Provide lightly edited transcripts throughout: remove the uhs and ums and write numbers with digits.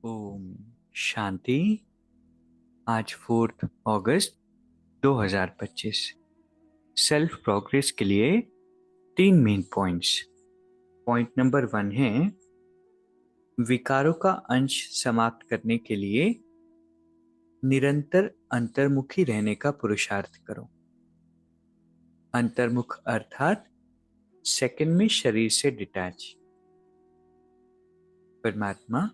ओम शांति। आज 4 अगस्त 2025। Self progress के लिए 3 मेन पॉइंट्स। पॉइंट नंबर 1 है विकारों का अंश समाप्त करने के लिए निरंतर अंतर्मुखी रहने का पुरुषार्थ करो। अंतर्मुख अर्थात सेकंड में शरीर से डिटैच। परमात्मा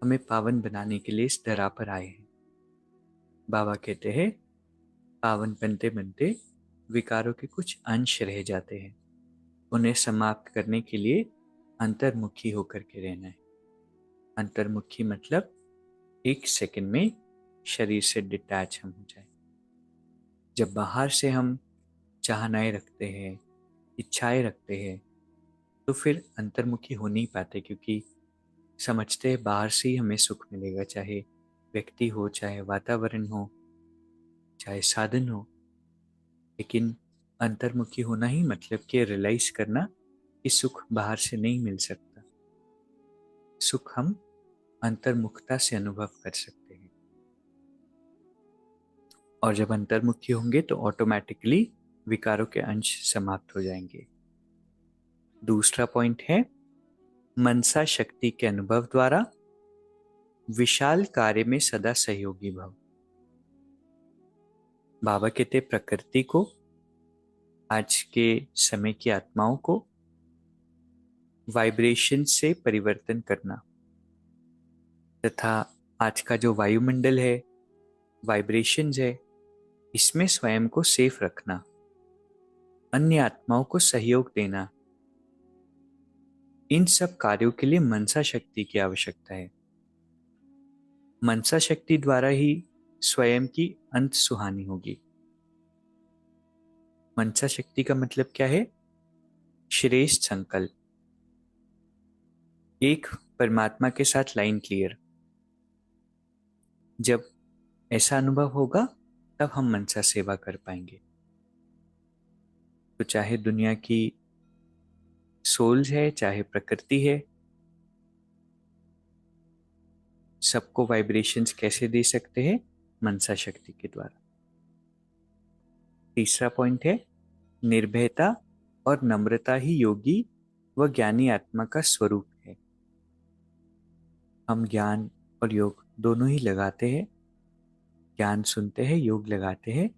हमें पावन बनाने के लिए इस धरा पर आए हैं। बाबा कहते हैं पावन बनते बनते विकारों के कुछ अंश रह जाते हैं, उन्हें समाप्त करने के लिए अंतर्मुखी होकर के रहना है। अंतर्मुखी मतलब 1 सेकंड में शरीर से डिटैच हम हो जाए। जब बाहर से हम चाहनाएं रखते हैं, इच्छाएं रखते हैं, तो फिर अंतर्मुखी हो नहीं पाते, क्योंकि समझते हैं बाहर से ही हमें सुख मिलेगा, चाहे व्यक्ति हो, चाहे वातावरण हो, चाहे साधन हो। लेकिन अंतर्मुखी होना ही मतलब कि रियलाइज करना कि सुख बाहर से नहीं मिल सकता। सुख हम अंतर्मुखता से अनुभव कर सकते हैं। और जब अंतर्मुखी होंगे तो ऑटोमेटिकली विकारों के अंश समाप्त हो जाएंगे। दूसरा पॉइंट है मनसा शक्ति के अनुभव द्वारा विशाल कार्य में सदा सहयोगी भव। बाबा कहते प्रकृति को, आज के समय की आत्माओं को वाइब्रेशन से परिवर्तन करना, तथा आज का जो वायुमंडल है, वाइब्रेशंस है, इसमें स्वयं को सेफ रखना, अन्य आत्माओं को सहयोग देना, इन सब कार्यों के लिए मनसा शक्ति की आवश्यकता है। मनसा शक्ति द्वारा ही स्वयं की अंत सुहानी होगी। मनसा शक्ति का मतलब क्या है? श्रेष्ठ संकल्प। एक परमात्मा के साथ लाइन क्लियर। जब ऐसा अनुभव होगा तब हम मनसा सेवा कर पाएंगे। तो चाहे दुनिया की सोल्स है, चाहे प्रकृति है, सबको वाइब्रेशंस कैसे दे सकते हैं? मनसा शक्ति के द्वारा। तीसरा पॉइंट है निर्भयता और नम्रता ही योगी व ज्ञानी आत्मा का स्वरूप है। हम ज्ञान और योग दोनों ही लगाते हैं। ज्ञान सुनते हैं, योग लगाते हैं।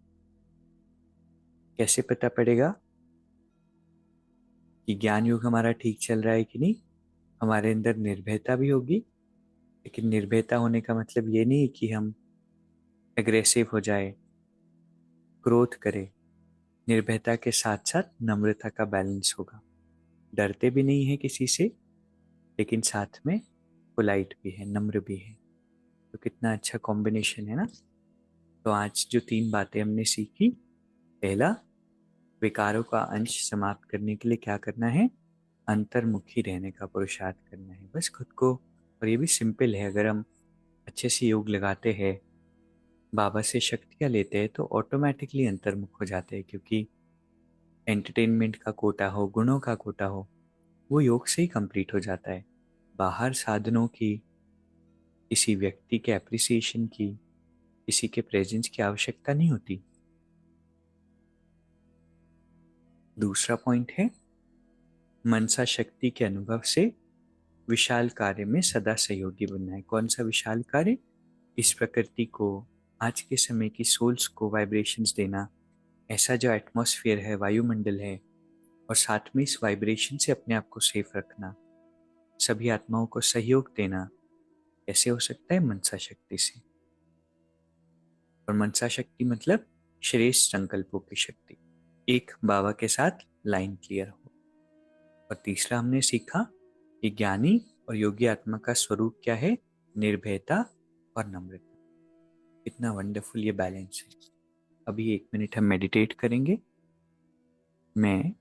कैसे पता पड़ेगा कि ज्ञान योग हमारा ठीक चल रहा है कि नहीं? हमारे अंदर निर्भयता भी होगी। लेकिन निर्भयता होने का मतलब ये नहीं कि हम एग्रेसिव हो जाए, क्रोध करें। निर्भयता के साथ साथ नम्रता का बैलेंस होगा। डरते भी नहीं है किसी से, लेकिन साथ में पोलाइट भी है, नम्र भी है। तो कितना अच्छा कॉम्बिनेशन है ना। तो आज जो 3 बातें हमने सीखी, पहला, विकारों का अंश समाप्त करने के लिए क्या करना है? अंतर्मुखी रहने का पुरुषार्थ करना है, बस खुद को। और ये भी सिंपल है। अगर हम अच्छे से योग लगाते हैं, बाबा से शक्तियाँ लेते हैं, तो ऑटोमेटिकली अंतर्मुख हो जाते हैं, क्योंकि एंटरटेनमेंट का कोटा हो, गुणों का कोटा हो, वो योग से ही कंप्लीट हो जाता है। बाहर साधनों की, किसी व्यक्ति के एप्रिसिएशन की, किसी के प्रेजेंस की आवश्यकता नहीं होती। दूसरा पॉइंट है मनसा शक्ति के अनुभव से विशाल कार्य में सदा सहयोगी बनना है। कौन सा विशाल कार्य? इस प्रकृति को, आज के समय की सोल्स को वाइब्रेशंस देना, ऐसा जो एटमॉस्फेयर है, वायुमंडल है, और साथ में इस वाइब्रेशन से अपने आप को सेफ रखना, सभी आत्माओं को सहयोग देना। कैसे हो सकता है? मनसा शक्ति से। और मनसा शक्ति मतलब श्रेष्ठ संकल्पों की शक्ति। एक, बाबा के साथ लाइन क्लियर हो। और तीसरा हमने सीखा कि ज्ञानी और योगी आत्मा का स्वरूप क्या है? निर्भयता और नम्रता। कितना वंडरफुल ये बैलेंस है। अभी 1 मिनट हम मेडिटेट करेंगे। मैं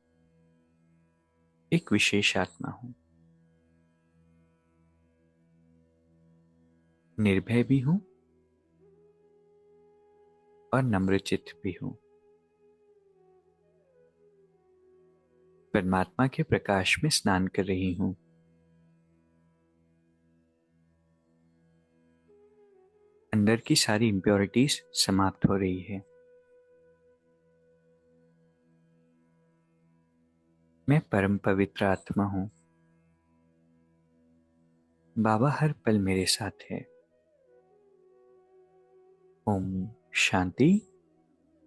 एक विशेष आत्मा हूं, निर्भय भी हूं और नम्रचित्त भी हूं। परमात्मा के प्रकाश में स्नान कर रही हूं। अंदर की सारी इम्प्योरिटीज समाप्त हो रही है। मैं परम पवित्र आत्मा हूँ। बाबा हर पल मेरे साथ है। ओम शांति।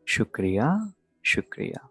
शुक्रिया, शुक्रिया।